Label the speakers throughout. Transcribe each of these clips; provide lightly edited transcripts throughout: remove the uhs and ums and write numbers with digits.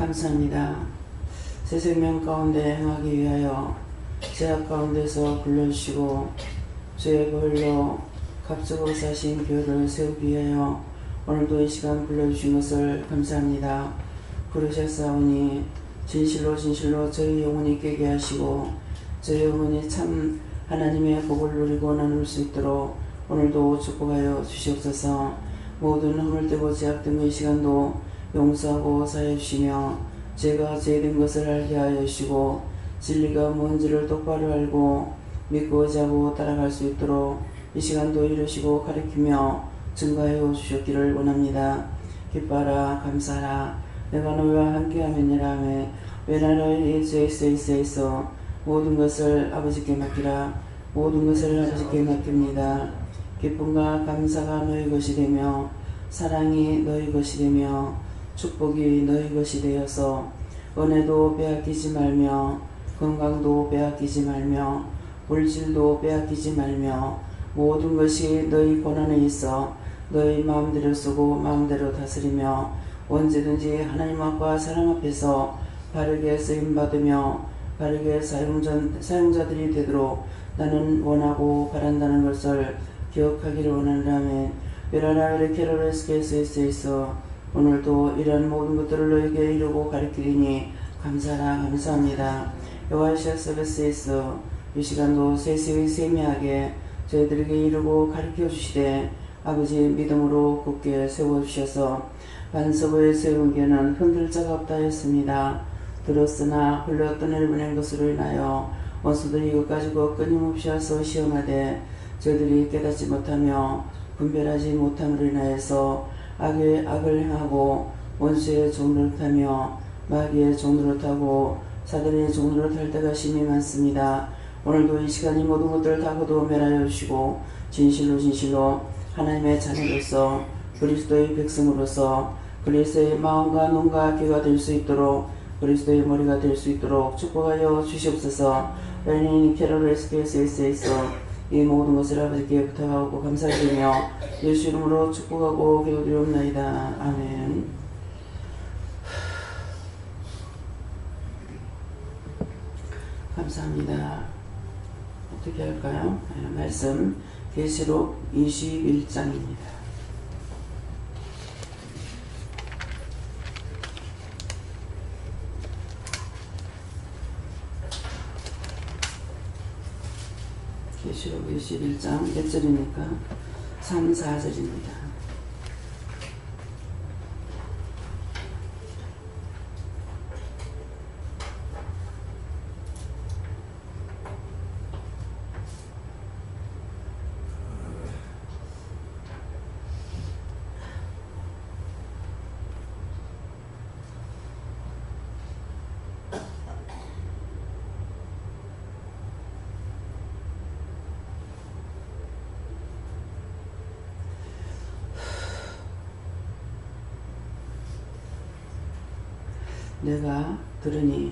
Speaker 1: 감사합니다. 새 생명 가운데 행하기 위하여 죄악 가운데서 불러주시고 죄의 벌로 값지고 사신 교회를 세우기 위하여 오늘도 이 시간 불러주신 것을 감사합니다. 부르셨사오니 진실로 진실로 저희 영혼이 깨게 하시고 저희 영혼이 참 하나님의 복을 누리고 나눌 수 있도록 오늘도 축복하여 주시옵소서. 모든 허물되고 제약된 이 시간도 용서하고 사해 주시며 죄가 죄된 것을 알게 하여 주시고 진리가 뭔지를 똑바로 알고 믿고 자고 따라갈 수 있도록 이 시간도 이루시고 가르치며 증거하여 주셨기를 원합니다. 기뻐하라 감사하라 내가 너희와 함께하면이라 하며 외나라의 예수에서 모든 것을 아버지께 맡기라. 모든 것을 아버지께 맡깁니다. 기쁨과 감사가 너희 것이 되며 사랑이 너희 것이 되며 축복이 너희 것이 되어서 은혜도 빼앗기지 말며 건강도 빼앗기지 말며 물질도 빼앗기지 말며 모든 것이 너희 권한에 있어 너희 마음대로 쓰고 마음대로 다스리며 언제든지 하나님 앞과 사람 앞에서 바르게 쓰임받으며 바르게 사용자들이 되도록 나는 원하고 바란다는 것을 기억하기를 원한다면 베라라 레케로레스케스에서 오늘도 이러한 모든 것들을 너에게 이루고 가르치리니 감사라 감사합니다. 여호와시아 서비스에서 이 시간도 세세히 세미하게 저희들에게 이루고 가르쳐 주시되 아버지 믿음으로 굳게 세워주셔서 반석을 세운 게는 흔들 자가 없다 했습니다. 들었으나 흘러 떠내보낸 것으로 인하여 원수들이 이것 가지고 끊임없이 와서 시험하되 저희들이 깨닫지 못하며 분별하지 못함으로 인하여서 악을 행하고 원수의 종노릇하며 마귀의 종노릇하고 사단의 종노릇할 때가 심히 많습니다. 오늘도 이 시간이 모든 것들을 다 거두어매라여 주시고 진실로 진실로 하나님의 자녀로서 그리스도의 백성으로서 그리스도의 마음과 눈과 귀가 될 수 있도록 그리스도의 머리가 될 수 있도록 축복하여 주시옵소서. 레닌 캐롤레스케스에서 이 모든 것을 아버지께 부탁하고 감사드리며 예수 이름으로 축복하고 기도드리옵나이다. 아멘. 감사합니다. 어떻게 할까요? 말씀 계시록 21장입니다. 계시록 21장 몇 절입니까? 3, 4절입니다. 내가 들으니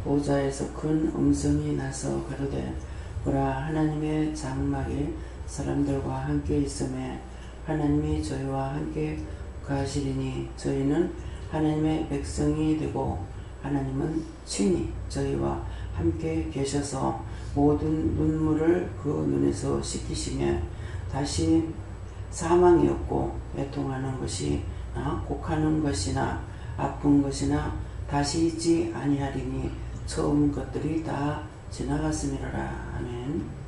Speaker 1: 보좌에서 큰 음성이 나서 가로되 보라 하나님의 장막이 사람들과 함께 있음에 하나님이 저희와 함께 가시리니 저희는 하나님의 백성이 되고 하나님은 친히 저희와 함께 계셔서 모든 눈물을 그 눈에서 씻기시며 다시 사망이 없고 애통하는 것이나 곡하는 것이나 아픈 것이나 다시 있지 아니하리니 처음 것들이 다 지나갔음이로라. 아멘.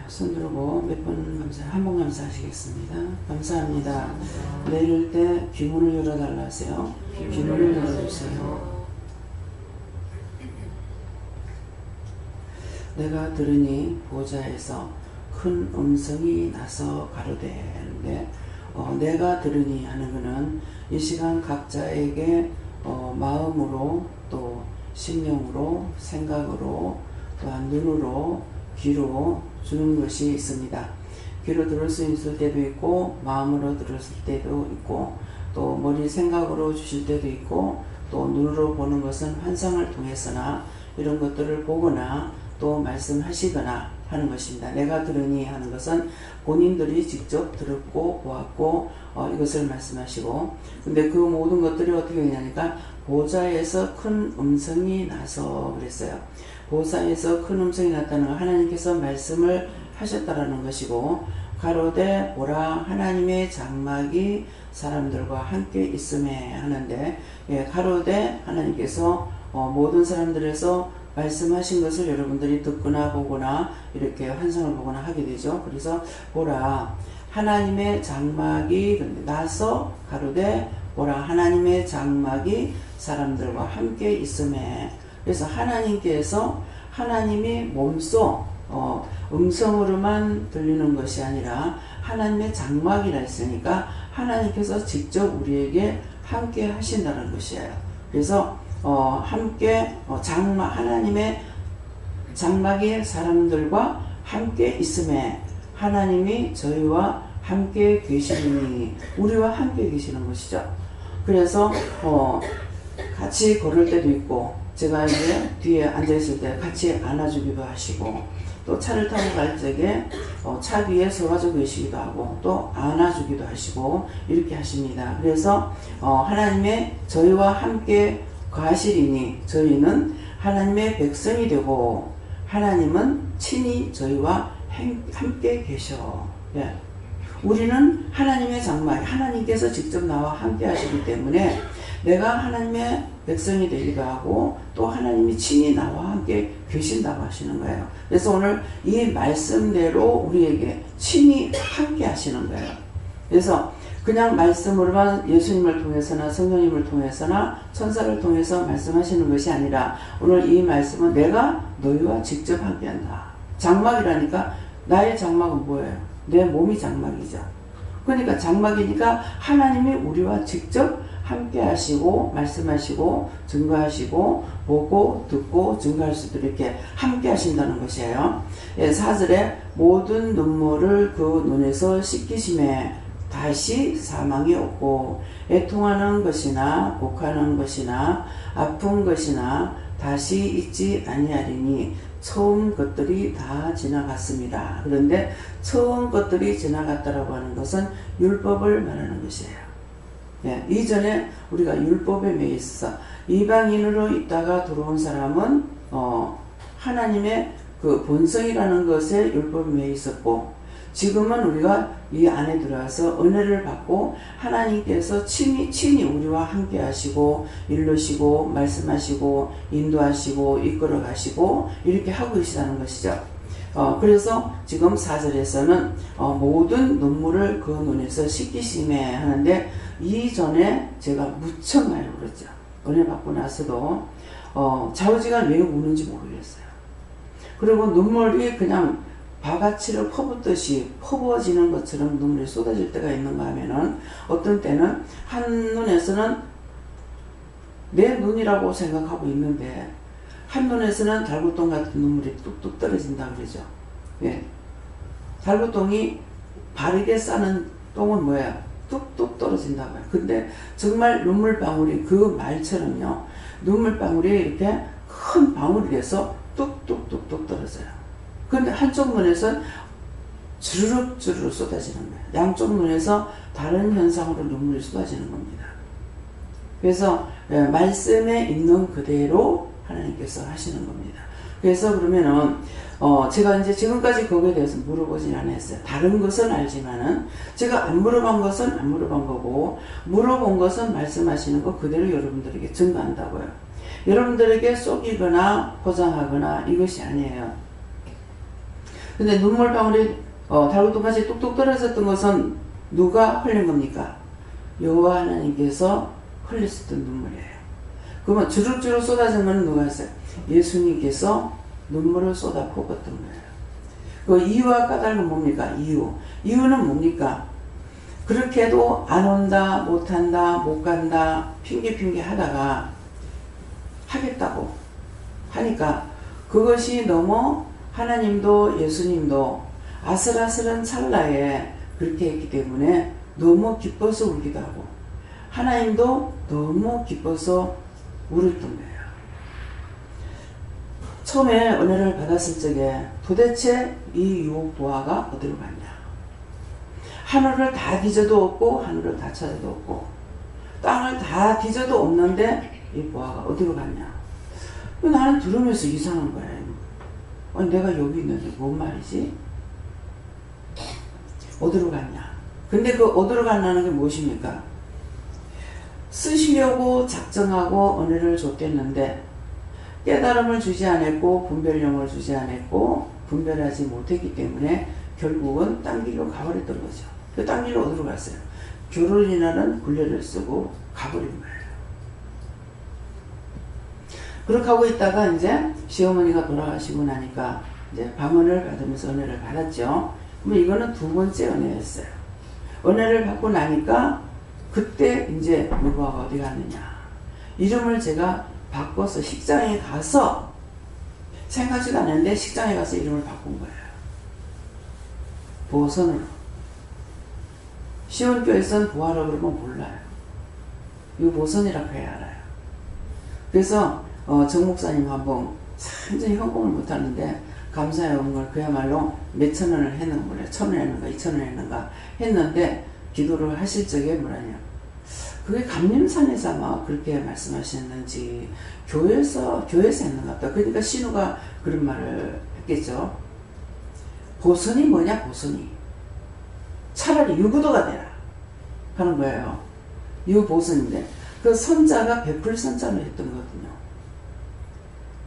Speaker 1: 손 들고 몇 번 한 번 감사하시겠습니다. 감사합니다. 내릴 때 귀문을 열어달라 하세요. 귀문을 열어주세요. 내가 들으니 보좌에서 큰 음성이 나서 가로되 내가 들으니 하는 것은 이 시간 각자에게 마음으로 또 심령으로 생각으로 또한 눈으로 귀로 주는 것이 있습니다. 귀로 들을 수 있을 때도 있고 마음으로 들었을 때도 있고 또 머리 생각으로 주실 때도 있고 또 눈으로 보는 것은 환상을 통해서나 이런 것들을 보거나 또 말씀하시거나 하는 것입니다. 내가 들으니 하는 것은 본인들이 직접 들었고 보았고 이것을 말씀하시고, 근데 그 모든 것들이 어떻게 되냐니까 보좌에서 큰 음성이 나서 그랬어요. 보좌에서 큰 음성이 났다는 건 하나님께서 말씀을 하셨다라는 것이고, 가로되 보라 하나님의 장막이 사람들과 함께 있음에 하는데, 가로되 하나님께서 모든 사람들에서 말씀하신 것을 여러분들이 듣거나 보거나 이렇게 환상을 보거나 하게 되죠. 그래서 보라 하나님의 장막이 나서 가로되 보라 하나님의 장막이 사람들과 함께 있음에, 그래서 하나님께서 하나님이 몸소 음성으로만 들리는 것이 아니라 하나님의 장막이라 했으니까 하나님께서 직접 우리에게 함께 하신다는 것이에요. 그래서 함께 하나님의 장막이 사람들과 함께 있음에 하나님이 저희와 함께 계시니, 우리와 함께 계시는 것이죠. 그래서 같이 걸을 때도 있고, 제가 이제 뒤에 앉아있을 때 같이 안아주기도 하시고, 또 차를 타고 갈 적에 차 뒤에 서가지고 계시기도 하고, 또 안아주기도 하시고, 이렇게 하십니다. 그래서 하나님의 저희와 함께 거하시리니 저희는 하나님의 백성이 되고 하나님은 친히 저희와 함께 계셔. 예. 우리는 하나님의 장막, 하나님께서 직접 나와 함께 하시기 때문에 내가 하나님의 백성이 되기도 하고 또 하나님이 친히 나와 함께 계신다고 하시는 거예요. 그래서 오늘 이 말씀대로 우리에게 친히 함께 하시는 거예요. 그래서 그냥 말씀으로만 예수님을 통해서나 성령님을 통해서나 천사를 통해서 말씀하시는 것이 아니라 오늘 이 말씀은 내가 너희와 직접 함께한다. 장막이라니까 나의 장막은 뭐예요? 내 몸이 장막이죠. 그러니까 장막이니까 하나님이 우리와 직접 함께 하시고 말씀하시고 증거하시고 보고 듣고 증거할 수 있도록 이렇게 함께 하신다는 것이에요. 4절에 모든 눈물을 그 눈에서 씻기심에 다시 사망이 없고 애통하는 것이나 곡하는 것이나 아픈 것이나 다시 있지 아니하리니 처음 것들이 다 지나갔습니다. 그런데 처음 것들이 지나갔다라고 하는 것은 율법을 말하는 것이에요. 예, 이전에 우리가 율법에 매여 있어서 이방인으로 있다가 들어온 사람은 하나님의 그 본성이라는 것에 율법에 매여 있었고, 지금은 우리가 이 안에 들어와서 은혜를 받고 하나님께서 친히 우리와 함께 하시고 이루시고 말씀하시고 인도하시고 이끌어 가시고 이렇게 하고 계시다는 것이죠. 그래서 지금 4절에서는 모든 눈물을 그 눈에서 씻기심에 하는데, 이전에 제가 무척 많이 울었죠. 은혜 받고 나서도 좌우지간 왜 우는지 모르겠어요. 그리고 눈물이 그냥 바가지를 퍼붓듯이 퍼부어지는 것처럼 눈물이 쏟아질 때가 있는가 하면은, 어떤 때는 한 눈에서는 내 눈이라고 생각하고 있는데 한 눈에서는 달구똥 같은 눈물이 뚝뚝 떨어진다 그러죠. 예. 달구똥이 바르게 싸는 똥은 뭐야? 뚝뚝 떨어진다고요. 근데 정말 눈물방울이 그 말처럼요, 눈물방울이 이렇게 큰 방울이 돼서 뚝뚝뚝뚝 떨어져요. 근데 한쪽 눈에서 주르륵 쏟아지는 거예요. 양쪽 눈에서 다른 현상으로 눈물이 쏟아지는 겁니다. 그래서 말씀에 있는 그대로 하나님께서 하시는 겁니다. 그래서 그러면은 제가 이제 지금까지 거기에 대해서 물어보진 않았어요. 다른 것은 알지만은 제가 안 물어본 것은 안 물어본 거고, 물어본 것은 말씀하시는 거 그대로 여러분들에게 증거한다고요. 여러분들에게 속이거나 포장하거나 이것이 아니에요. 근데 눈물방울이 달구똥같이 뚝뚝 떨어졌던 것은 누가 흘린 겁니까? 여호와 하나님께서 흘렸었던 눈물이에요. 그러면 주룩주룩 쏟아진 것은 누가 했어요? 예수님께서 눈물을 쏟아 부었던 거예요. 그 이유와 까닭은 뭡니까? 이유는 뭡니까? 그렇게 해도 안 온다, 못 한다, 못 간다, 핑계 하다가 하겠다고 하니까 그것이 너무 하나님도 예수님도 아슬아슬한 찰나에 그렇게 했기 때문에 너무 기뻐서 울기도 하고, 하나님도 너무 기뻐서 울었던 거예요. 처음에 은혜를 받았을 적에 도대체 이 유혹부하가 어디로 갔냐. 하늘을 다 뒤져도 없고 하늘을 다 찾아도 없고 땅을 다 뒤져도 없는데 이 부하가 어디로 갔냐. 나는 들으면서 이상한 거예요. 아니 내가 여기 있는데 뭔 말이지? 어디로 갔냐. 근데 그 어디로 갔냐는 게 무엇입니까? 쓰시려고 작정하고 은혜를 줬겠는데 깨달음을 주지 않았고 분별력을 주지 않았고 분별하지 못했기 때문에 결국은 딴 길로 가버렸던 거죠. 그 딴 길로 어디로 갔어요? 교론이라는 굴레를 쓰고 가버린 거예요. 그렇게 하고 있다가 이제 시어머니가 돌아가시고 나니까 이제 방언을 받으면서 은혜를 받았죠. 그러면 이거는 두 번째 은혜였어요. 은혜를 받고 나니까 그때 이제 누구가 어디 갔느냐. 이름을 제가 바꿔서 식장에 가서 생각지도 않았는데 식장에 가서 이름을 바꾼 거예요. 보선으로. 시온교에서는 보아라 그러면 몰라요. 이거 보선이라고 해야 알아요. 그래서 정 목사님 한번 완전히 헌금을 못하는데 감사의 헌금을 그야말로 몇천 원을 했는 거예요. 1,000원 했는가 2,000원 했는가 했는데 기도를 하실 적에 뭐라냐. 그게 감림산에서 아마 그렇게 말씀하셨는지 교회에서 했는 것 같다. 그러니까 신우가 그런 말을 했겠죠. 보선이 뭐냐 보선이. 차라리 유구도가 되라 하는 거예요. 유보선인데 그 선자가 베풀 선자로 했던 거거든요.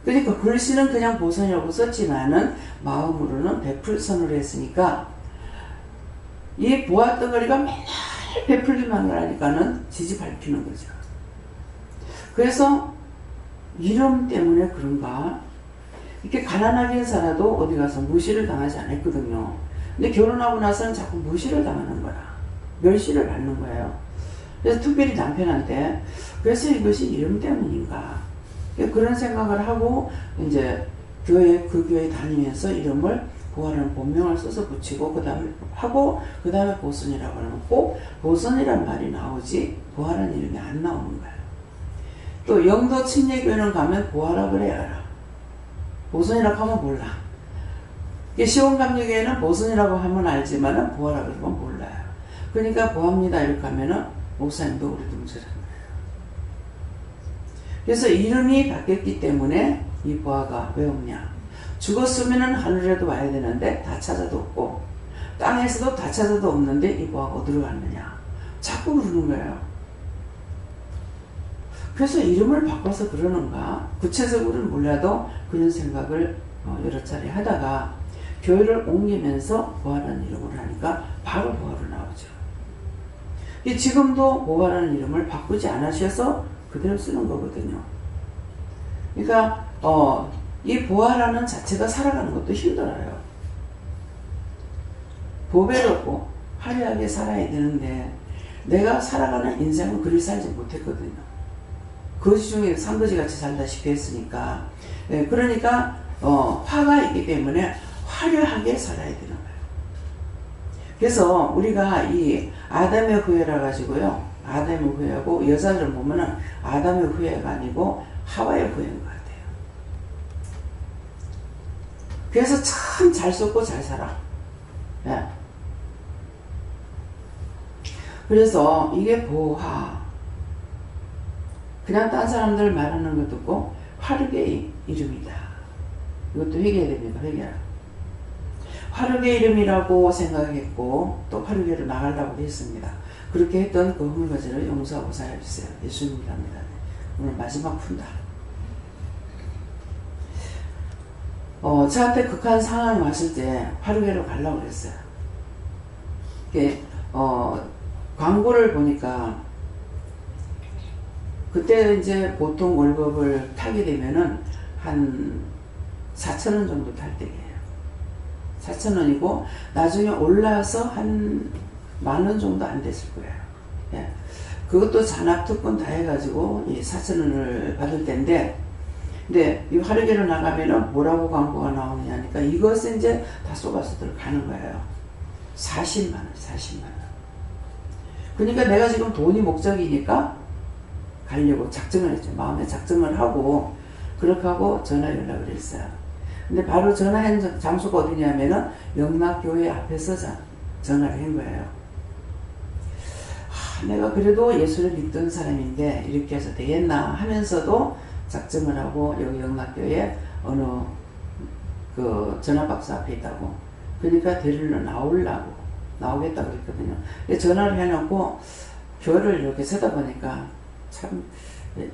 Speaker 1: 그러니까 글씨는 그냥 보선이라고 썼지만은 마음으로는 베풀선으로 했으니까 이 보아덩어리가 맨날 베풀기만 하니까는 지지 밟히는 거죠. 그래서 이름 때문에 그런가 이렇게 가난하게 살아도 어디 가서 무시를 당하지 않았거든요. 근데 결혼하고 나서는 자꾸 무시를 당하는 거야. 멸시를 받는 거예요. 그래서 특별히 남편한테 그래서 이것이 이름 때문인가 그런 생각을 하고 이제 그 교회 다니면서 이름을 보아라는 본명을 써서 붙이고 그 다음에 보선이라고 하면 꼭 보선이란 말이 나오지 보아라는 이름이 안 나오는 거예요. 또 영도 침례교회는 가면 보아라 그래야 알아. 보선이라고 하면 몰라. 시온감리교회는 보선이라고 하면 알지만 보아라 그러면 몰라요. 그러니까 보합니다 이렇게 하면은 목사님도 우리 동서라는 거예요. 그래서 이름이 바뀌었기 때문에 이 보아가 왜 없냐. 죽었으면 하늘에도 와야 되는데 다 찾아도 없고 땅에서도 다 찾아도 없는데 이 보아가 어디로 갔느냐. 자꾸 그러는 거예요. 그래서 이름을 바꿔서 그러는가 구체적으로는 몰라도 그런 생각을 여러 차례 하다가 교회를 옮기면서 보아라는 이름을 하니까 바로 보아로 나오죠. 지금도 보아라는 이름을 바꾸지 않으셔서 그대로 쓰는 거거든요. 그러니까 이 보아라는 자체가 살아가는 것도 힘들어요. 보배롭고 화려하게 살아야 되는데 내가 살아가는 인생은 그리 살지 못했거든요. 거지 중에 산거지같이 살다시피 했으니까. 네, 그러니까 화가 있기 때문에 화려하게 살아야 되는 거예요. 그래서 우리가 이 아담의 후예라 가지고요. 아담의 후예하고 여자들을 보면은 아담의 후예가 아니고 하와의 후예인 것 같아요. 그래서 참 잘 썼고 잘 살아. 네. 그래서 이게 보화. 그냥 딴 사람들 말하는 거 듣고 화르게의 이름이다. 이것도 회개해야 됩니다. 회개라. 화르게 이름이라고 생각했고 또 화르게로 나가려고 했습니다. 그렇게 했던 그 허물과제를 용서하고 살아주세요. 예수님이랍니다. 오늘 마지막 푼다. 저한테 극한 상황이 왔을 때 화르게로 가려고 그랬어요. 이게 광고를 보니까 그때 이제 보통 월급을 타게 되면은 한 4,000원 정도 탈 때예요. 4,000원이고 나중에 올라서 한 10,000원 정도 안 됐을 거예요. 예. 그것도 잔압특권 다 해가지고 4,000원을 받을 텐데, 근데 이 화르게로 나가면은 뭐라고 광고가 나오느냐니까 이것은 이제 다 쏘가서 들어가는 거예요. 40만 원, 40만 원. 그러니까 내가 지금 돈이 목적이니까 가려고 작정을 했죠. 마음에 작정을 하고 그렇게 하고 전화 연락을 했어요. 근데 바로 전화한 장소가 어디냐면은 영락교회 앞에서 전화를 한 거예요. 내가 그래도 예수를 믿던 사람인데 이렇게 해서 되겠나 하면서도 작정을 하고 여기 영락교회 어느 그 전화박스 앞에 있다고. 그러니까 데리러 나오겠다고 그랬거든요. 전화를 해놓고 교회를 이렇게 쳐다보니까 참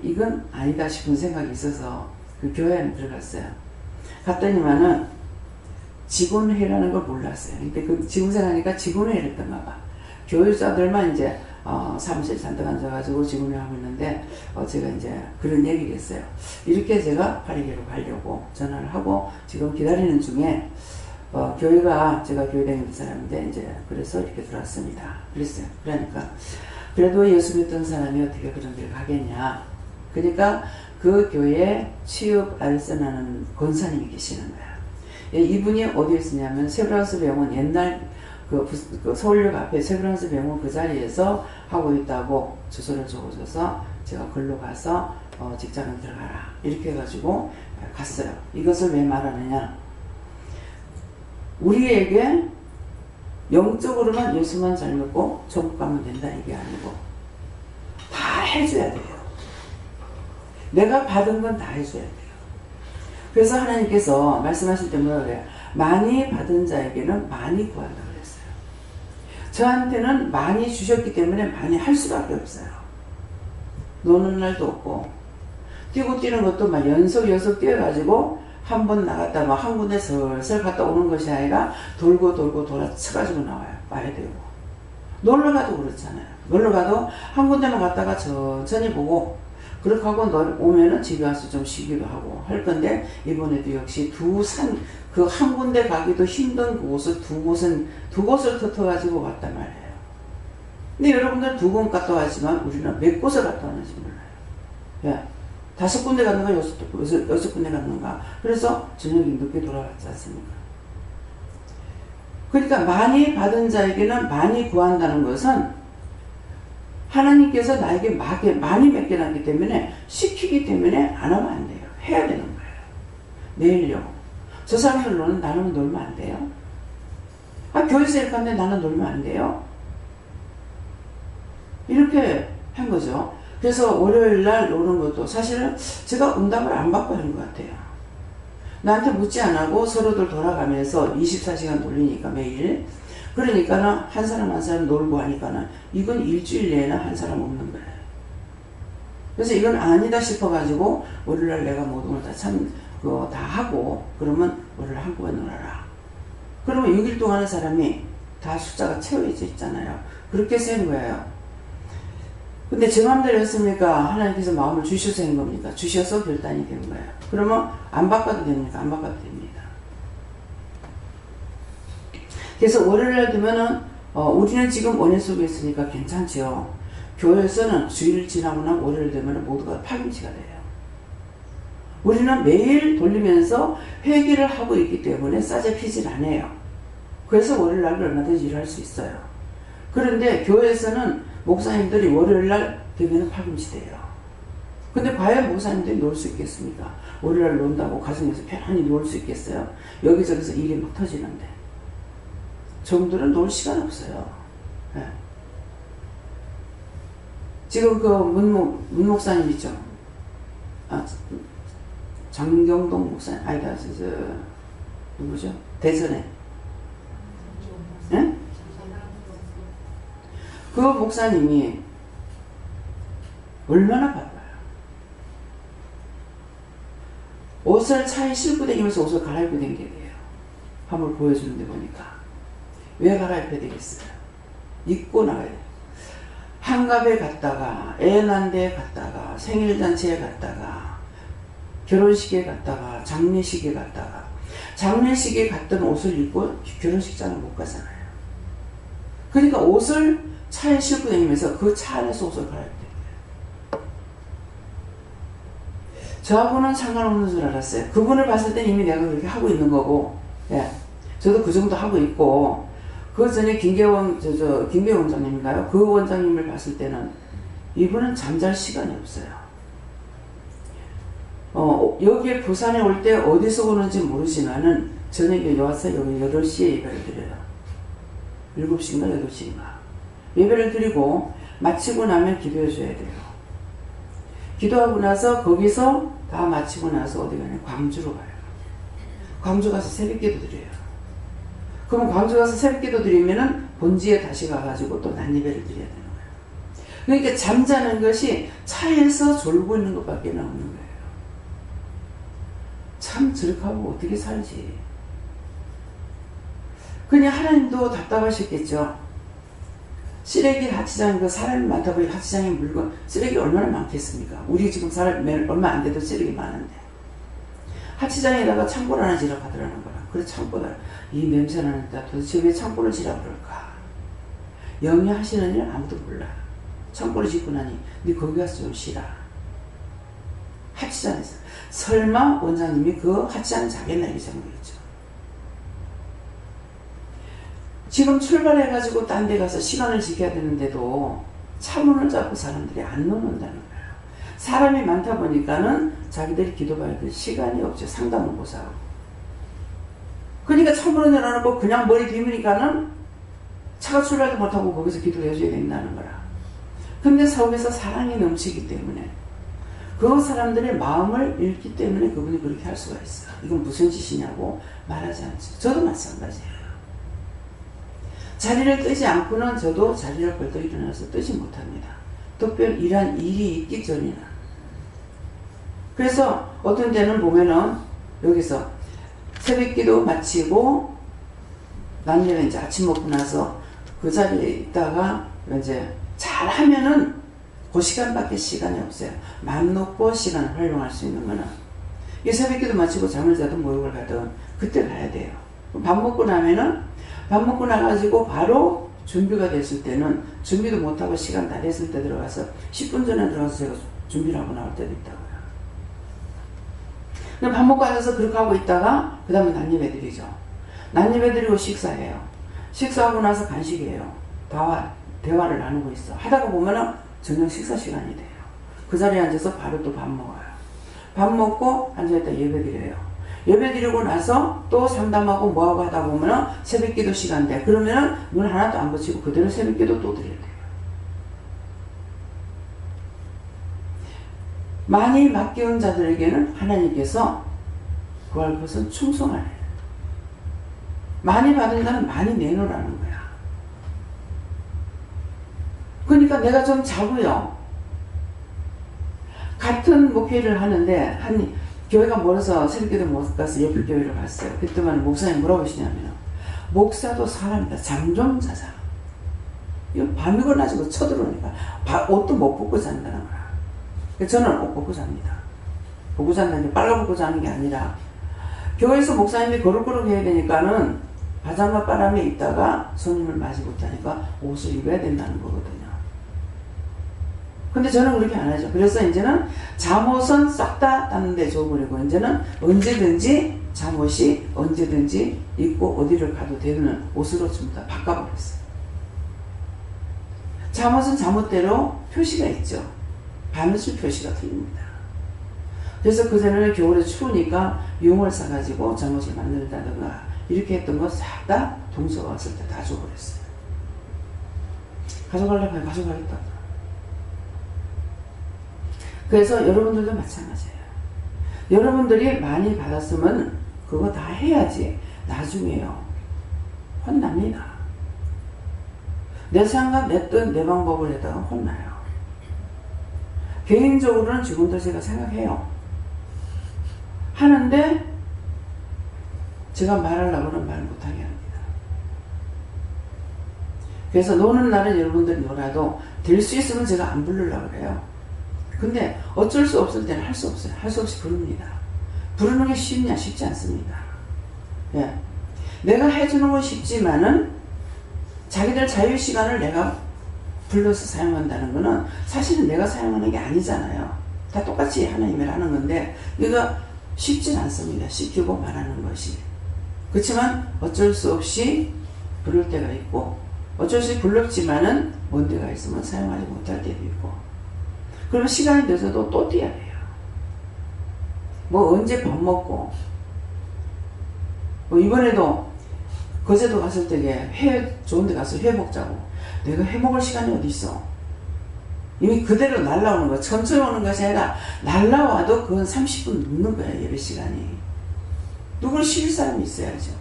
Speaker 1: 이건 아니다 싶은 생각이 있어서 그 교회 안에 들어갔어요. 갔더니만은 직원회라는 걸 몰랐어요. 근데 그 직원생하니까 직원회를 했던가 봐. 교육자들만 이제 사무실 잔뜩 앉아가지고 직원회 하고 있는데 제가 이제 그런 얘기를 했어요. 이렇게 제가 파리교로 가려고 전화를 하고 지금 기다리는 중에 교회가 제가 교회 다니는 사람인데 이제 그래서 이렇게 들어왔습니다. 그랬어요. 그러니까 그래도 예수 믿던 사람이 어떻게 그런 길 가겠냐. 그러니까 그 교회에 취업 알선하는 권사님이 계시는 거야. 이분이 어디에 있었냐면 세브란스 병원 옛날 그 서울역 앞에 세브란스 병원 그 자리에서 하고 있다고 주소를 적어줘서 제가 글로 가서 직장을 들어가라 이렇게 해가지고 갔어요. 이것을 왜 말하느냐. 우리에게 영적으로만 예수만 잘 믿고 천국 가면 된다 이게 아니고 다 해줘야 돼요. 내가 받은 건 다 해줘야 돼요. 그래서 하나님께서 말씀하실 때 뭐라 그래요? 많이 받은 자에게는 많이 구한다 그랬어요. 저한테는 많이 주셨기 때문에 많이 할 수밖에 없어요. 노는 날도 없고 뛰고 뛰는 것도 막 연속 뛰어가지고 한 번 나갔다 막 한 군데 슬슬 갔다 오는 것이 아니라 돌고 돌아 쳐가지고 와야 되고 놀러 가도 그렇잖아요. 놀러 가도 한 군데만 갔다가 천천히 보고 그렇게 하고 오면은 집에 와서 좀 쉬기도 하고 할 건데 이번에도 역시 그 한 군데 가기도 힘든 그곳을 두 곳을 터가지고 왔단 말이에요. 근데 여러분들 두 곳 갔다 왔지만 우리는 몇 곳을 갔다 왔는지 몰라요. 예. 5군데 갔는가 6군데 갔는가. 그래서 저녁에 늦게 돌아갔지 않습니까? 그러니까 많이 받은 자에게는 많이 구한다는 것은 하나님께서 나에게 많이 맡겨놨기 때문에 시키기 때문에 안 하면 안 돼요. 해야 되는 거예요. 내일요. 저 사람들 나는 놀면 안 돼요. 교회에서 이렇게 하는데 나는 놀면 안 돼요. 이렇게 한 거죠. 그래서 월요일날 노는 것도 사실은 제가 응답을 안 받고 하는 것 같아요. 나한테 묻지 안 하고 서로들 돌아가면서 24시간 돌리니까 매일. 그러니까는 한 사람 한 사람 놀고 하니까는 이건 일주일 내에는 한 사람 없는 거예요. 그래서 이건 아니다 싶어가지고 월요일날 내가 모든 걸 다 하고 그러면 월요일 한꺼번에 놀아라. 그러면 6일 동안 하는 사람이 다 숫자가 채워져 있잖아요. 그렇게 세는 거예요. 근데 제 마음대로 했습니까? 하나님께서 마음을 주셔서 한 겁니까? 주셔서 결단이 된 거예요. 그러면 안 바꿔도 됩니까? 안 바꿔도 됩니다. 그래서 월요일날 되면은 우리는 지금 원회 속에 있으니까 괜찮죠. 교회에서는 주일 지나거나 월요일 되면 모두가 파김치가 돼요. 우리는 매일 돌리면서 회개를 하고 있기 때문에 싸제 피질 안 해요. 그래서 월요일날 얼마든지 일할 수 있어요. 그런데 교회에서는 목사님들이 월요일날 되면 파김치 돼요. 근데 과연 목사님들이 놀 수 있겠습니까? 월요일날 논다고 가정에서 편안히 놀 수 있겠어요? 여기저기서 일이 막 터지는데. 저분들은 놀 시간 없어요. 네. 지금 그 문 목사님 있죠? 장경동 목사님, 누구죠? 대선에. 네? 그 목사님이 얼마나 바빠요. 옷을 차에 싣고 다니면서 옷을 갈아입고 다니게 돼요. 한번 보여주는데 보니까. 왜 갈아입혀야 되겠어요? 입고 나가야 돼요. 한갑에 갔다가, 애 난 데 갔다가, 생일잔치에 갔다가, 결혼식에 갔다가, 장례식에 갔다가, 장례식에 갔던 옷을 입고 결혼식장을 못 가잖아요. 그러니까 옷을 차에 싣고 다니면서 그 차 안에서 옷을 갈아입혀야 돼요. 저하고는 상관없는 줄 알았어요. 그분을 봤을 때 이미 내가 그렇게 하고 있는 거고, 예. 저도 그 정도 하고 있고, 그 전에 김계원 원장님인가요? 그 원장님을 봤을 때는 이분은 잠잘 시간이 없어요. 여기에 부산에 올 때 어디서 오는지 모르지만은 저녁에 와서 여기 8시에 예배를 드려요. 7시인가 8시인가. 예배를 드리고 마치고 나면 기도해 줘야 돼요. 기도하고 나서 거기서 다 마치고 나서 어디 가냐? 광주로 가요. 광주 가서 새벽기도 드려요. 그럼 광주 가서 새벽기도 드리면은 본지에 다시 가가지고 또 낮예배를 드려야 되는 거예요. 그러니까 잠자는 것이 차에서 졸고 있는 것밖에 없는 거예요. 참 저렇게 하고 어떻게 살지? 그냥 하나님도 답답하셨겠죠. 쓰레기 하치장, 그 사람이 많다 보니 하치장에 물건, 쓰레기 얼마나 많겠습니까? 우리 지금 사람 얼마 안 돼도 쓰레기 많은데. 하치장에다가 창고를 하나 지라고 하더라는 거라. 그래, 창고다. 이 냄새 나는데 도대체 왜 창고를 지라고 그럴까? 영이 하시는 일 아무도 몰라. 창고를 짓고 나니, 네 거기 가서 좀 쉬라. 하치장에서. 설마 원장님이 그 하치장 자겠나 이렇게 생각했죠. 지금 출발해가지고 딴 데 가서 시간을 지켜야 되는데도 차문을 잡고 사람들이 안 놓는다는 거예요. 사람이 많다 보니까는 자기들이 기도봐야 될 시간이 없죠. 상담을 못 하고. 그러니까 차문을 열어놓고 그냥 머리 비우니까는 차가 출발도 못하고 거기서 기도를 해줘야 된다는 거라. 근데 속에서 사랑이 넘치기 때문에 그 사람들의 마음을 읽기 때문에 그분이 그렇게 할 수가 있어요. 이건 무슨 짓이냐고 말하지 않죠. 저도 마찬가지예요. 자리를 뜨지 않고는 저도 자리를 벌떡 일어나서 뜨지 못합니다. 특별한 일이 있기 전에는. 그래서 어떤 때는 보면은 여기서 새벽기도 마치고 남녀는 이제 아침 먹고 나서 그 자리에 있다가 이제 잘 하면은 그 시간밖에 시간이 없어요. 마음 놓고 시간을 활용할 수 있는 거는 이 새벽기도 마치고 잠을 자든 목욕을 가든 그때 가야 돼요. 밥 먹고 나면은 밥 먹고 나가지고 바로 준비가 됐을 때는 준비도 못하고 시간 다 됐을 때 들어가서 10분 전에 들어가서 제가 준비를 하고 나올 때도 있다고요. 밥 먹고 앉아서 그렇게 하고 있다가 그 다음에 난입해 드리죠. 난입해 드리고 식사해요. 식사하고 나서 간식이에요. 대화를 나누고 있어. 하다가 보면은 저녁 식사 시간이 돼요. 그 자리에 앉아서 바로 또 밥 먹어요. 밥 먹고 앉아있다 예배 드려요. 예배 드리고 나서 또 상담하고 뭐하고 하다 보면은 새벽기도 시간 돼. 그러면은 눈 하나도 안 붙이고 그대로 새벽기도 또 드려야 돼요. 많이 맡겨온 자들에게는 하나님께서 구할 것은 충성하래. 많이 받은 자는 많이 내놓으라는 거야. 그러니까 내가 좀 자고요. 같은 목회를 하는데 교회가 멀어서 새벽기도 못 가서 옆에 교회를 갔어요. 그때만 목사님 뭐라고 하시냐면 목사도 사람이다. 잠 좀 자자. 이거 밤이 걸어가지고 쳐들어오니까 옷도 못 벗고 잔다는 거야. 저는 옷 벗고 잡니다. 벗고 잔다는 게 빨가벗고 자는 게 아니라 교회에서 목사님이 거룩거룩 해야 되니까는 바장과 바람에 있다가 손님을 맞이 못하니까 옷을 입어야 된다는 거거든요. 근데 저는 그렇게 안 하죠. 그래서 이제는 잠옷은 싹 다 땄는데 줘버리고 이제는 언제든지 잠옷이 언제든지 입고 어디를 가도 되는 옷으로 좀 다 바꿔버렸어요. 잠옷은 잠옷대로 표시가 있죠. 바느질 표시가 틀립니다. 그래서 그전에는 겨울에 추우니까 용을 사가지고 잠옷을 만들다든가 이렇게 했던 거 싹 다 동서가 왔을 때 다 줘버렸어요. 가져가려고 해요. 가져가겠다. 그래서 여러분들도 마찬가지예요. 여러분들이 많이 받았으면 그거 다 해야지 나중에요. 혼납니다. 내 생각, 내 뜻, 내 방법을 해다가 혼나요. 개인적으로는 지금도 제가 생각해요. 하는데 제가 말하려고 하면 말 못하게 합니다. 그래서 노는 날은 여러분들이 놀아도 될 수 있으면 제가 안 부르려고 그래요. 근데 어쩔 수 없을 때는 할 수 없어요. 할 수 없이 부릅니다. 부르는 게 쉽냐? 쉽지 않습니다. 예. 내가 해주는 건 쉽지만은 자기들 자유시간을 내가 불러서 사용한다는 거는 사실은 내가 사용하는 게 아니잖아요. 다 똑같이 하나님을 하는 건데 이거 쉽진 않습니다. 시키고 말하는 것이. 그렇지만 어쩔 수 없이 부를 때가 있고 어쩔 수 없이 불렀지만은 먼 데가 있으면 사용하지 못할 때도 있고 그러면 시간이 늦어도 또 뛰어야 돼요. 뭐 언제 밥 먹고, 뭐 이번에도 거제도 갔을 때게 회 좋은 데 가서 회 먹자고. 내가 회 먹을 시간이 어디 있어. 이미 그대로 날라오는 거야. 천천히 오는 것이 아니라 날라와도 그건 30분 넘는 거야. 예배 시간이. 누구를 실을 사람이 있어야죠.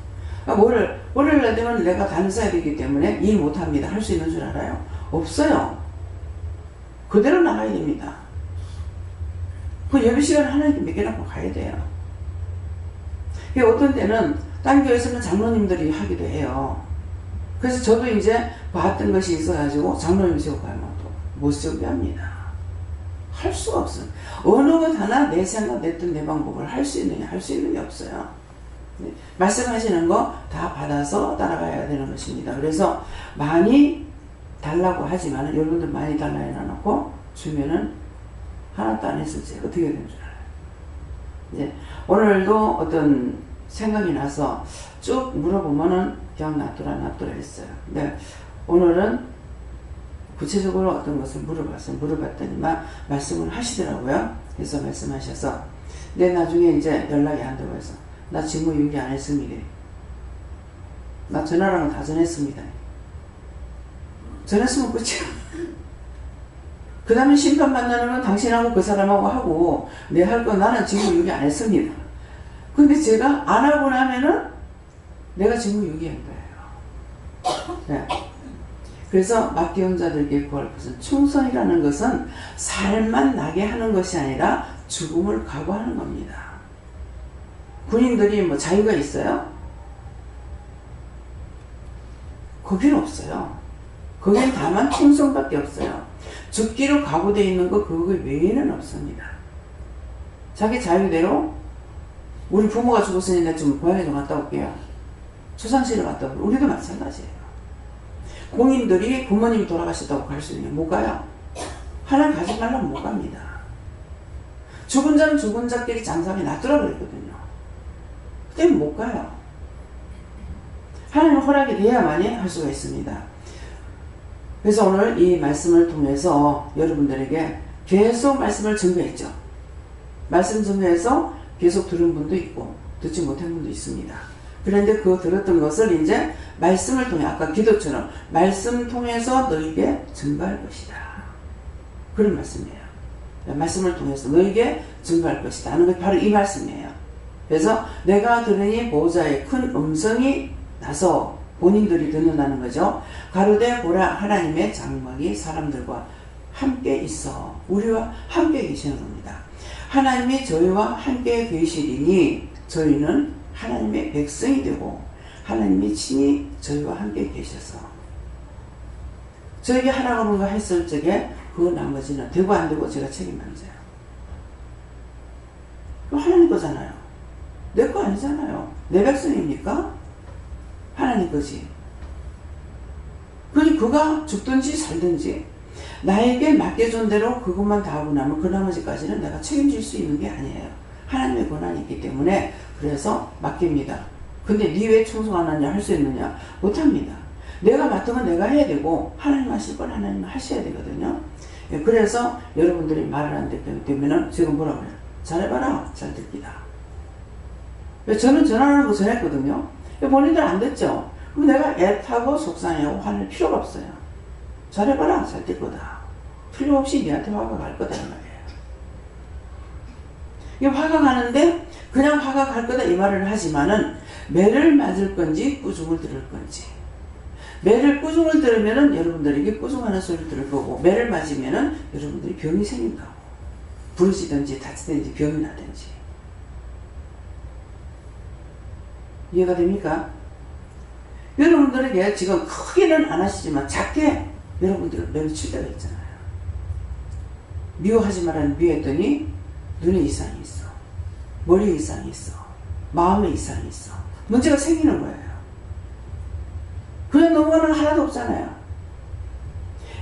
Speaker 1: 월요일 날 되면 내가 간사해야 되기 때문에 일 못합니다. 할 수 있는 줄 알아요? 없어요. 그대로 나가야 됩니다. 그 예배 시간 하나님께 맡겨놓고 가야 돼요. 어떤 때는 딴 교회에서는 장로님들이 하기도 해요. 그래서 저도 이제 봤던 것이 있어가지고 장로님 세우고 가면 또 못 세우게 합니다. 할 수가 없어요. 어느 것 하나 내 생각, 내 뜻, 내 방법을 할 수 있느냐, 할 수 있는 게 없어요. 네. 말씀하시는 거 다 받아서 따라가야 되는 것입니다. 그래서 많이 달라고 하지만 여러분들 많이 달라 해놔놓고 주면은 하나도 안 했을지 어떻게 되는 줄 알아요. 이제 오늘도 어떤 생각이 나서 쭉 물어보면은 그냥 놔두라 했어요. 근데 오늘은 구체적으로 어떤 것을 물어봤더니만 말씀을 하시더라고요. 그래서 말씀하셔서 내 나중에 이제 연락이 안 되고 해서 나 직무 유기 안 했습니다. 나 전화랑은 다 전했습니다. 전했으면 끝이야. 그 다음에 심판 받는 건 당신하고 그 사람하고 하고 내 할 거 나는 직무 유기 안 했습니다. 근데 제가 안 하고 나면은 내가 직무 유기한 거예요. 네. 그래서 맡겨온 자들에게 구할 것은 충성이라는 것은 살만 나게 하는 것이 아니라 죽음을 각오하는 겁니다. 군인들이 뭐 자유가 있어요? 거기는 없어요. 거기는 다만 충성밖에 없어요. 죽기로 각오되어 있는 거 그거 외에는 없습니다. 자기 자유대로 우리 부모가 죽었으니 내가 좀 고향에 좀 갔다 올게요. 초상시를 갔다 올게요. 우리도 마찬가지예요. 공인들이 부모님이 돌아가셨다고 갈 수 있냐? 못 가요. 하나님 가지 말라면 못 갑니다. 죽은 자는 죽은 자끼리 장사하게 놔두라 그랬거든요. 그때는 못 가요. 하나님 허락이 돼야만이 할 수가 있습니다. 그래서 오늘 이 말씀을 통해서 여러분들에게 계속 말씀을 증거했죠. 말씀 증거해서 계속 들은 분도 있고 듣지 못한 분도 있습니다. 그런데 그 들었던 것을 이제 말씀을 통해 아까 기도처럼 말씀 통해서 너에게 증거할 것이다. 그런 말씀이에요. 말씀을 통해서 너에게 증거할 것이다 하는 것이 바로 이 말씀이에요. 그래서 내가 들으니 보호자의 큰 음성이 나서 본인들이 듣는다는 거죠. 가로되 보라 하나님의 장막이 사람들과 함께 있어. 우리와 함께 계시는 겁니다. 하나님이 저희와 함께 계시리니 저희는 하나님의 백성이 되고 하나님이 친히 저희와 함께 계셔서 저에게 하라고 하는 거 했을 적에 그 나머지는 되고 안 되고 제가 책임 안 져요. 그거 하나님 거잖아요. 내 거 아니잖아요. 내 백성입니까? 하나님 거지. 그러니 그가 죽든지 살든지 나에게 맡겨준 대로 그것만 다 하고 나면 그 나머지까지는 내가 책임질 수 있는 게 아니에요. 하나님의 권한이 있기 때문에 그래서 맡깁니다. 근데 니 왜 충성 안 하냐 할 수 있느냐? 못합니다. 내가 맡으면 내가 해야 되고 하나님 하실 건 하나님 하셔야 되거든요. 그래서 여러분들이 말을 안 듣기 때문에 지금 뭐라고 해요? 잘해봐라. 잘 듣기다. 저는 전화하는 거 전했거든요. 본인들 안 듣죠? 그럼 내가 애타고 속상해하고 화낼 필요가 없어요. 잘해봐라. 잘 될 거다. 필요 없이 니한테 화가 갈 거다 이 말이에요. 이 화가 가는데 그냥 화가 갈 거다 이 말을 하지만은 매를 맞을 건지 꾸중을 들을 건지 매를 꾸중을 들으면은 여러분들에게 꾸중하는 소리를 들을 거고 매를 맞으면은 여러분들이 병이 생긴다고 부르시든지 다치든지 병이 나든지 이해가 됩니까? 여러분들에게 지금 크게는 안 하시지만 작게 여러분들을 매를 칠 때가 있잖아요. 미워하지 말라는 미워했더니 눈에 이상이 있어. 머리에 이상이 있어. 마음에 이상이 있어. 문제가 생기는 거예요. 그냥 넘어가는 거 하나도 없잖아요.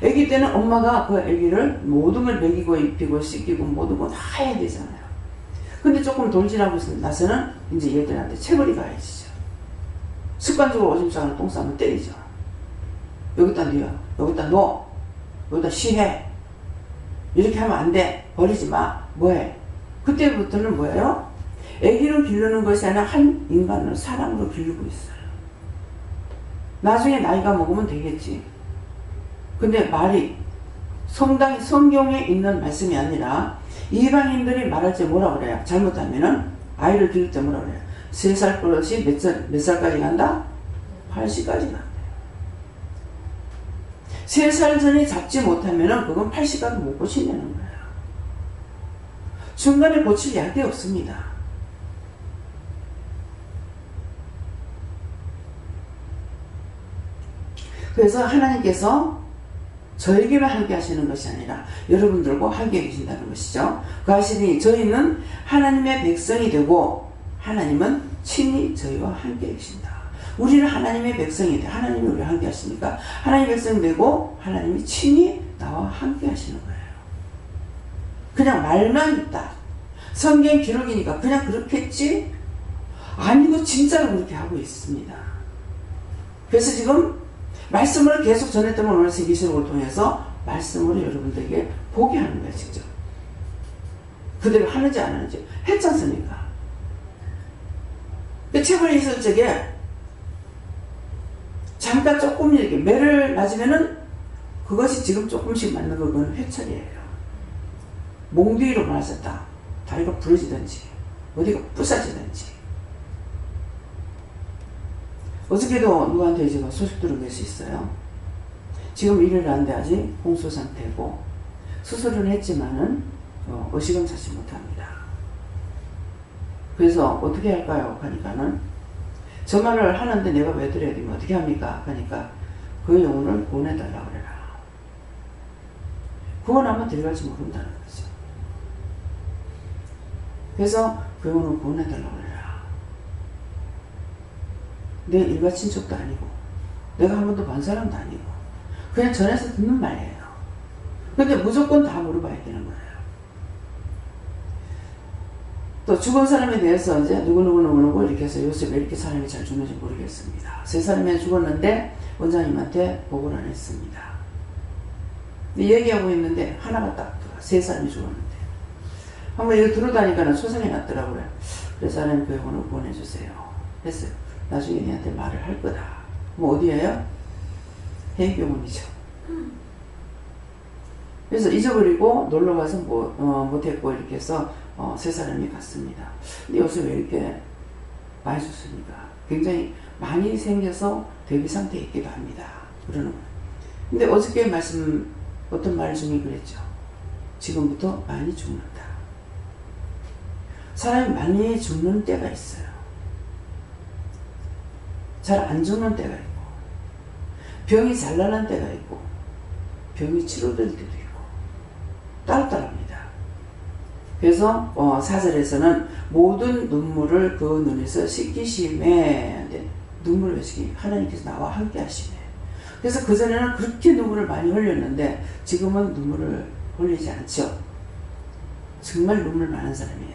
Speaker 1: 아기 때는 엄마가 그 아기를 모든 걸 먹이고 입히고 씻기고 모든 거 다 해야 되잖아요. 근데 조금 돌진하고 나서는 이제 얘들한테 체벌이 가해지죠. 습관적으로 오줌 싸거나 똥 싸면 때리죠. 여기다 뉘어. 여기다 놓어. 여기다 쉬해. 이렇게 하면 안 돼. 버리지 마. 뭐해? 그때부터는 뭐예요? 아기로 기르는 것이 아니라 한 인간을 사람으로 기르고 있어요. 나중에 나이가 먹으면 되겠지. 근데 말이 성경에 있는 말씀이 아니라 이방인들이 말할 때 뭐라 그래요? 잘못하면은 아이를 기를 때 뭐라 그래요? 3살 버릇이 몇 살까지 간다? 80까지 간대요. 3살 전에 잡지 못하면은 그건 80까지 못 고친다는 거예요. 중간에 고칠 약이 없습니다. 그래서 하나님께서 저에게만 함께 하시는 것이 아니라 여러분들과 함께 계신다는 것이죠. 그 하시니 저희는 하나님의 백성이 되고 하나님은 친히 저희와 함께 계신다. 우리는 하나님의 백성이 돼. 하나님이 우리와 함께 하시니까 하나님의 백성이 되고 하나님이 친히 나와 함께 하시는 거예요. 그냥 말만 있다. 성경 기록이니까 그냥 그렇겠지? 아니고 진짜로 그렇게 하고 있습니다. 그래서 지금 말씀을 계속 전했던 오늘 세계시록을 통해서 말씀을 여러분들에게 보게 하는 거예요. 직접 그대로 하는지 안 하는지 했지 않습니까? 그 책을 있을 적에 잠깐 조금 이렇게 매를 맞으면은 그것이 지금 조금씩 맞는 거 그건 회철이에요. 몽둥이로 맞았다. 다리가 부러지든지 어디가 부서지든지. 어저께도 누구한테 제가 소식 들은 것이 있어요. 지금 일을 하는데 아직 공소 상태고 수술은 했지만은 의식은 찾지 못합니다. 그래서 어떻게 할까요? 하니까는 저 말을 하는데 내가 왜 드려야 되면 어떻게 합니까? 하니까 그 영혼을 구원해달라고 그래라. 구원하면 데려갈지 모른다는 거죠. 그래서 그 영혼을 구원해달라고 그래라. 내 일가 친척도 아니고 내가 한 번도 본 사람도 아니고 그냥 전해서 듣는 말이에요. 근데 무조건 다 물어봐야 되는 거예요. 또 죽은 사람에 대해서 이제 누구누구 이렇게 해서 요새 왜 이렇게 사람이 잘 죽는지 모르겠습니다. 3사람이 죽었는데 원장님한테 보고를 안 했습니다. 얘기하고 있는데 하나가 딱 들어와. 3사람이 죽었는데 한번 이거 들어다니까 소생이 났더라고요. 그래서 하나님 그 영혼을 구원해주세요 했어요. 나중에 얘한테 말을 할 거다. 뭐 어디에요? 해외병원이죠. 그래서 잊어버리고 놀러가서 못했고 이렇게 해서 3사람이 갔습니다. 근데 요새 왜 이렇게 많이 죽습니까? 굉장히 많이 생겨서 대기 상태에 있기도 합니다. 그러는 거예요. 근데 어저께 어떤 말 중에 그랬죠. 지금부터 많이 죽는다. 사람이 많이 죽는 때가 있어요. 잘 안 죽는 때가 있고 병이 잘 나는 때가 있고 병이 치료될 때도 있고 따로따로합니다. 그래서 4절에서는 모든 눈물을 그 눈에서 씻기심에 눈물을 씻기 하나님께서 나와 함께 하시네. 그래서 그전에는 그렇게 눈물을 많이 흘렸는데 지금은 눈물을 흘리지 않죠. 정말 눈물 많은 사람이에요.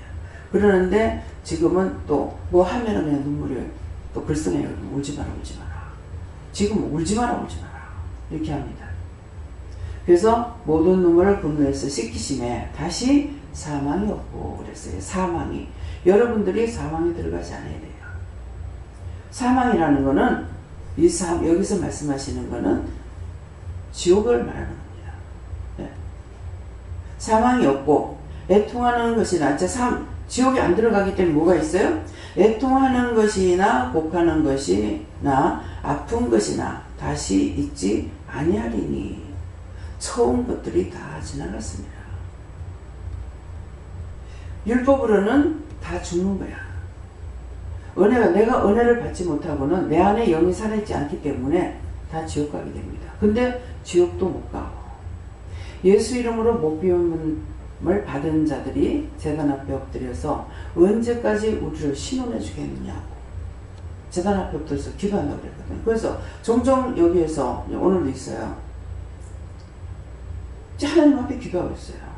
Speaker 1: 그러는데 지금은 또 뭐 하면은 그냥 눈물이 또 글썽해요. 울지 마라 울지 마라. 지금 울지 마라 울지 마라. 이렇게 합니다. 그래서 모든 눈물을 그 눈에서 씻기심에 다시 사망이 없고 그랬어요. 사망이. 여러분들이 사망에 들어가지 않아야 돼요. 사망이라는 거는 여기서 말씀하시는 거는 지옥을 말하는 겁니다. 네. 사망이 없고 애통하는 것이나 지옥에 안 들어가기 때문에 뭐가 있어요? 애통하는 것이나 곡하는 것이나 아픈 것이나 다시 있지 아니하리니 처음 것들이 다 지나갔습니다. 율법으로는 다 죽는 거야. 내가 은혜를 받지 못하고는 내 안에 영이 살아있지 않기 때문에 다 지옥 가게 됩니다. 근데 지옥도 못 가고 예수 이름으로 목비움을 받은 자들이 제단 앞에 엎드려서 언제까지 우리를 신원해 주겠느냐고 제단 앞에 엎드려서 기도한다고 그랬거든요. 그래서 종종 여기에서 오늘도 있어요. 하나님 앞에 기도하고 있어요.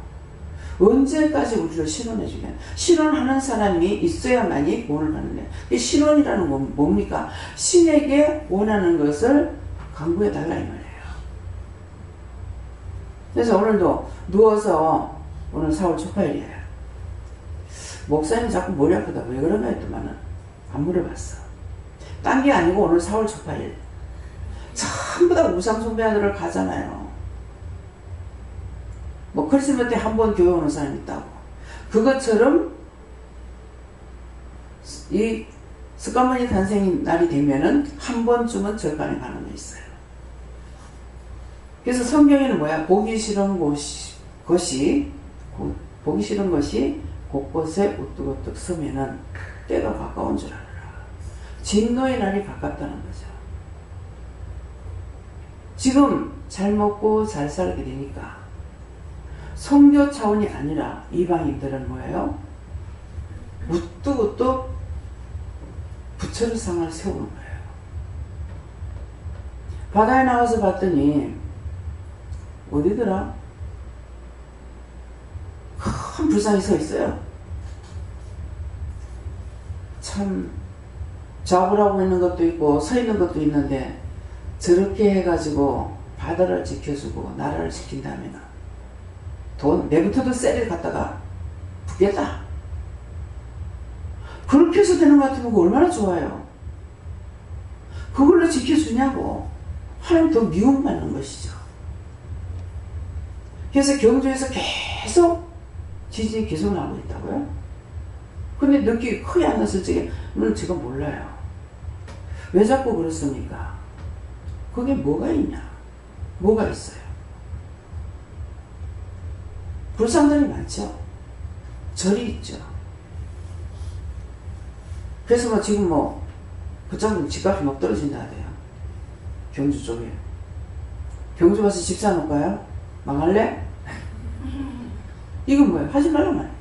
Speaker 1: 언제까지 우리를 신원해 주겠냐. 신원하는 사람이 있어야만이 구원을 받는데 이 신원이라는 건 뭡니까? 신에게 원하는 것을 강구해 달라 이 말이에요. 그래서 오늘도 누워서 오늘 4월 초파일이에요. 목사님 자꾸 머리 아프다 왜 그런가 했더만은 안 물어봤어. 딴 게 아니고 오늘 4월 초파일 전부 다 우상 숭배하러 가잖아요. 뭐 크리스마스 때 한 번 교회 오는 사람이 있다고. 그것처럼 이 습관문이 탄생 날이 되면은 한 번쯤은 절간에 가는 게 있어요. 그래서 성경에는 뭐야? 보기 싫은 것이 곳곳에 우뚝우뚝 서면은 때가 가까운 줄 알아라. 진노의 날이 가깝다는 거죠. 지금 잘 먹고 잘 살게 되니까 성교 차원이 아니라 이방인들은 뭐예요? 우뚝우뚝 부처의 상을 세우는 거예요. 바다에 나가서 봤더니 어디더라? 큰 불상이 서 있어요. 참 좌불하고 있는 것도 있고 서 있는 것도 있는데 저렇게 해가지고 바다를 지켜주고 나라를 지킨다면 돈 내부터도 셀을 갖다가 부겠다. 그렇게 해서 되는 것 같으면 얼마나 좋아요. 그걸로 지켜주냐고. 하나님 더 미움받는 것이죠. 그래서 경주에서 계속 지진이 계속 나고 있다고요. 근데 느끼기 크게 안 났을 적에 제가 몰라요. 왜 자꾸 그렇습니까? 그게 뭐가 있냐? 뭐가 있어요? 불상들이 많죠. 절이 있죠. 그래서 뭐 지금 뭐 그쪽은 집값이 막 떨어진다 하대요. 경주 쪽에. 경주 가서 집 사놓을까요? 망할래? 이건 뭐예요? 하지 말란 말이에요.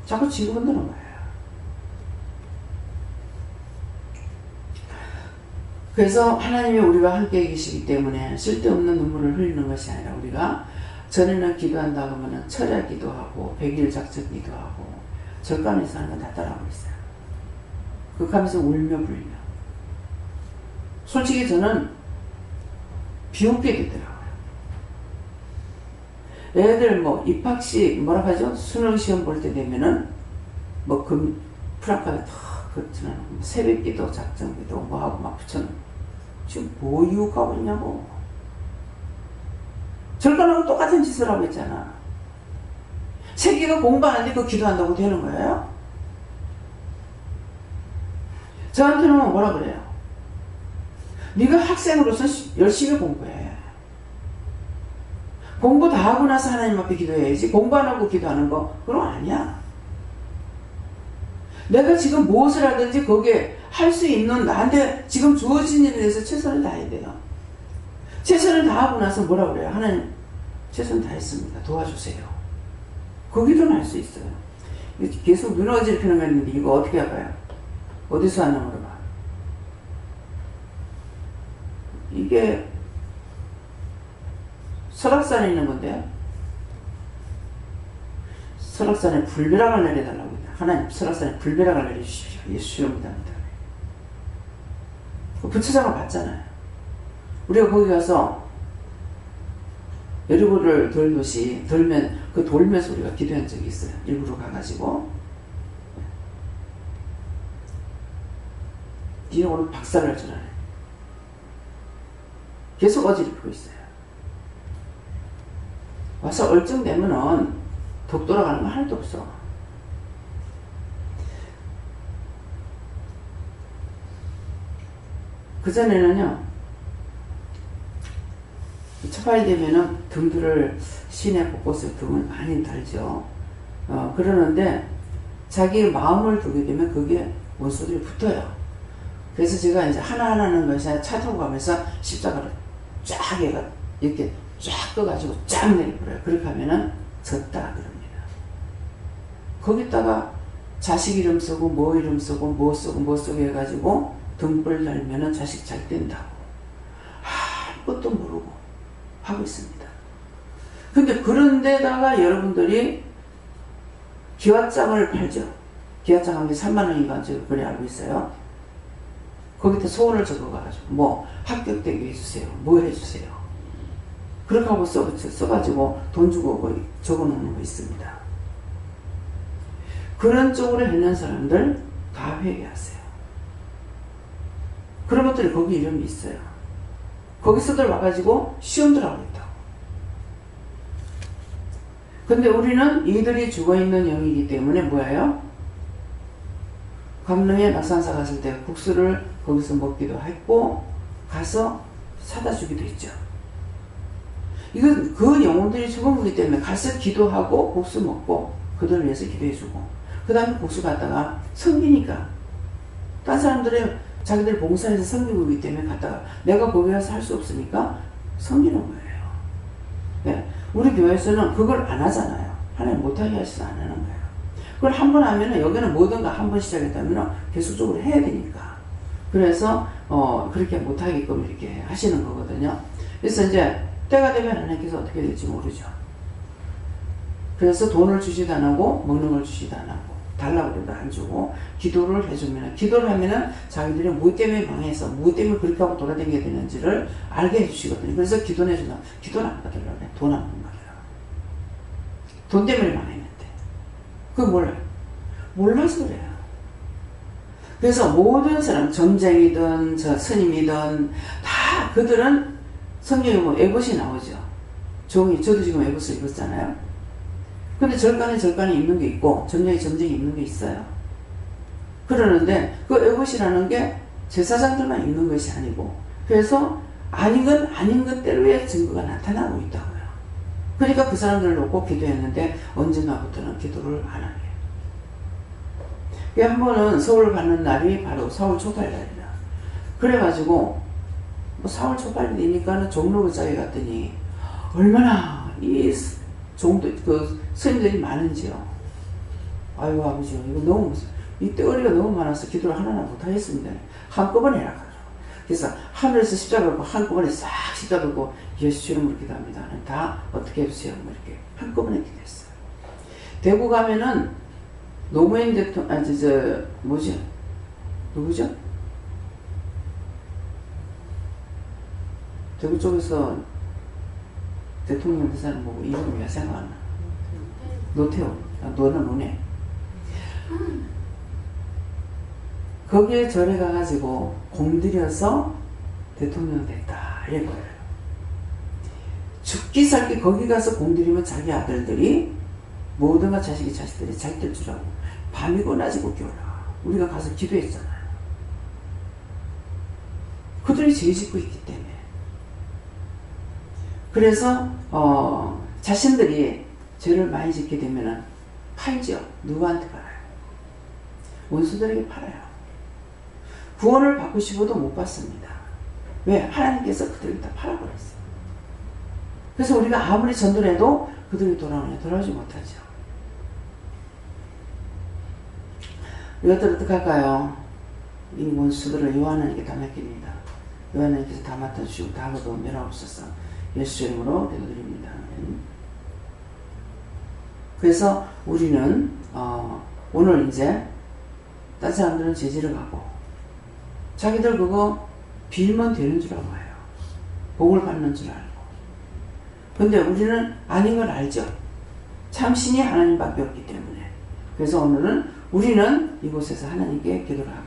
Speaker 1: 자꾸 지구 흔드는 거예요. 그래서 하나님이 우리가 함께 계시기 때문에 쓸데없는 눈물을 흘리는 것이 아니라 우리가 전에는 기도한다고 하면 철야 기도하고 백일 작전 기도하고 절간에서 하는 건 다 따라하고 있어요. 극하면서 울며 불며. 솔직히 저는 비웃게 되더라고요. 애들 뭐 입학식 뭐라 하죠? 수능 시험 볼 때 되면은 뭐 프라카드 탁 그렇잖아요. 새벽 기도 작전 기도 뭐 하고 막 붙여놓은. 지금 뭐 유혹하고 있냐고. 절간하고 똑같은 짓을 하고 있잖아. 새끼가 공부하는데 그거 기도한다고 되는 거예요? 저한테는 뭐라 그래요? 네가 학생으로서 열심히 공부해. 공부 다 하고 나서 하나님 앞에 기도해야지. 공부 안 하고 기도하는 거 그건 아니야. 내가 지금 무엇을 하든지 거기에 할 수 있는 나한테 지금 주어진 일에 대해서 최선을 다해야 돼요. 최선을 다하고 나서 뭐라 그래요? 하나님 최선 다했습니다. 도와주세요. 그 기도는 할 수 있어요. 계속 눈 어지럽히는 거 있는데 이거 어떻게 할까요? 어디서 하나 물어봐. 이게 설악산에 있는 건데요. 설악산에 불벼락을 내려달라고 합니다. 하나님 설악산에 불벼락을 내려주십시오. 예수 이름으로 합니다. 그 부처장을 봤잖아요. 우리가 거기 가서 여리고를 돌면서 우리가 기도한 적이 있어요. 일부러 가가지고 니는 오늘 박살을 날 줄 알아요. 계속 어지럽히고 있어요. 와서 얼쩡되면은 독 돌아가는 거 하나도 없어. 그전에는요, 초파일 되면은 등들을 시내 곳곳에 등을 많이 달죠. 그러는데 자기 마음을 두게 되면 그게 원소들이 붙어요. 그래서 제가 이제 하나하나는 것이 차 타고 가면서 십자가를 쫙 해가 이렇게 쫙 떠가지고 쫙 내려버려요. 그렇게 하면은 졌다 그럽니다. 거기다가 자식 이름 쓰고 뭐 이름 쓰고 뭐 쓰고 해가지고 등불 달면은 자식 잘 된다고 아무것도 모르고 하고 있습니다. 근데 그런데다가 여러분들이 기와장을 팔죠. 기와장 한 개 3만원인가 제가 그래 알고 있어요. 거기다 소원을 적어가지고 뭐 합격되게 해주세요. 뭐 해주세요. 그렇게 하고 써가지고 돈 주고 적어놓는 거 있습니다. 그런 쪽으로 있는 사람들 다 회개하세요. 그런 것들이 거기 이름이 있어요. 거기서들 와가지고 시험들 하고 있다고. 근데 우리는 이들이 죽어있는 영이기 때문에 뭐예요? 강릉에 낙산사 갔을 때 국수를 거기서 먹기도 했고 가서 사다 주기도 했죠. 이건 그 영혼들이 죽은 거기 때문에 가서 기도하고 국수 먹고 그들을 위해서 기도해주고 그 다음에 국수 갖다가 섬기니까 딴 사람들의 자기들 봉사해서 섬기고 있기 때문에 갔다가 내가 거기 가서 할 수 없으니까 섬기는 거예요. 네. 우리 교회에서는 그걸 안 하잖아요. 하나님 못하게 하셔서 안 하는 거예요. 그걸 한 번 하면은 여기는 뭐든가 한 번 시작했다면 계속적으로 해야 되니까. 그래서 그렇게 못하게끔 이렇게 하시는 거거든요. 그래서 이제 때가 되면 하나님께서 어떻게 될지 모르죠. 그래서 돈을 주지도 안 하고 먹는 걸 주지도 안 하고 달라고 해도 안 주고 기도를 해주면 기도를 하면은 자기들이 뭐 때문에 망해서 뭐 때문에 그렇게 하고 돌아다니게 되는지를 알게 해주시거든요. 그래서 기도는 해준다. 기도는 안 받으려고 해. 돈 안 받으려고. 돈 때문에 망했는데. 그거 몰라요. 몰라서 그래요. 그래서 모든 사람, 점쟁이든 저 스님이든 다 그들은 성경에 보면 에봇이 나오죠. 종이, 저도 지금 에봇을 입었잖아요. 근데 절간에 입는 게 있고 점쟁이 입는 게 있어요. 그러는데 그 에봇이라는 게 제사장들만 입는 것이 아니고 그래서 아닌 건 아닌 것대로의 증거가 나타나고 있다고요. 그러니까 그 사람들을 놓고 기도했는데 언젠가부터는 기도를 안 하게. 한 번은 서울 가는 날이 바로 4월 초팔날이라. 그래가지고 뭐 4월 초팔이니까는 종로구장에 갔더니 얼마나 이 스님들이 많은지요. 아이고 아버지 이거 너무 이 떼거리가 너무 많아서 기도를 하나나 못하겠습니다. 한꺼번에 해라. 그래서 하늘에서 십자가 걸고 한꺼번에 싹 십자가 걸고 예수 이름으로 기도합니다. 다 어떻게 해주세요. 뭐 이렇게 한꺼번에 기도했어요. 대구 가면은 노무현 대통령 누구죠? 대구 쪽에서 대통령 그 사람 보고 이름이 왜 생각 안 나? 노태우. 너는 뭐네? 거기에 절에 가가지고 공들여서 대통령 됐다. 이거예요. 죽기 살기 거기 가서 공들이면 자기 아들들이 모든가 자식들이 자기들 주라고 밤이고 낮이고 기울라. 우리가 가서 기도했잖아요. 그들이 죄 짓고 있기 때문에. 그래서 자신들이 죄를 많이 짓게 되면은 팔죠. 누구한테 팔아요? 원수들에게 팔아요. 구원을 받고 싶어도 못 받습니다. 왜? 하나님께서 그들에게 다 팔아버렸어요. 그래서 우리가 아무리 전도를 해도 그들이 돌아오지 못하죠. 이것들 어떡할까요? 이 원수들을 요한하나님께 다 맡깁니다. 요한하나님께서 다 맡아주시고 다 거둬 멸하옵소서. 예수 이름으로 기도드립니다. 그래서 우리는 오늘 이제 다른 사람들은 제지를 가고 자기들 그거 빌면 되는 줄 알고 해요. 복을 받는 줄 알고. 근데 우리는 아닌 걸 알죠. 참신이 하나님밖에 없기 때문에. 그래서 오늘은 우리는 이곳에서 하나님께 기도를 하고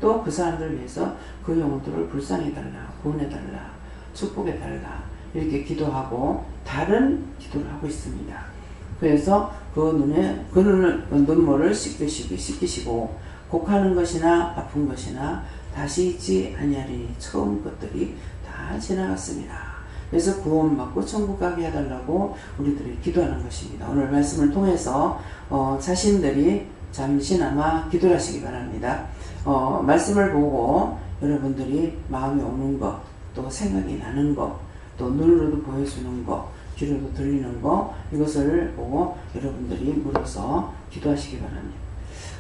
Speaker 1: 또 그 사람들을 위해서 그 영혼들을 불쌍해달라, 구원해달라, 축복해달라 이렇게 기도하고 다른 기도를 하고 있습니다. 그래서 그 눈물을 씻기시고 곡하는 것이나 아픈 것이나 다시 있지 아니하리니 처음 것들이 다 지나갔습니다. 그래서 구원받고 천국 가게 해달라고 우리들이 기도하는 것입니다. 오늘 말씀을 통해서 자신들이 잠시나마 기도를 하시기 바랍니다. 말씀을 보고 여러분들이 마음이 오는 것, 또 생각이 나는 것, 또 눈으로도 보여주는 것, 귀로도 들리는 것, 이것을 보고 여러분들이 물어서 기도하시기 바랍니다.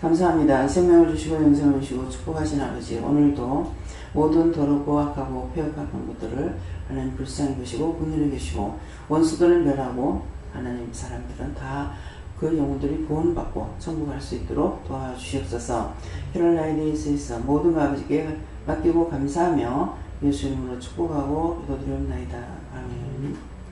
Speaker 1: 감사합니다. 생명을 주시고 영생을 주시고 축복하신 아버지, 오늘도 모든 더럽고 악하고 폐역한 것들을 하나님 불쌍히 보시고 긍휼히 계시고 원수들은 멸하고 하나님 사람들은 다 그 영혼들이 구원받고 천국 갈 수 있도록 도와주시옵소서. 이런 날이 있어 모든 아버지께 맡기고 감사하며 예수 이름으로 축복하고 기도드리옵나이다. 아멘.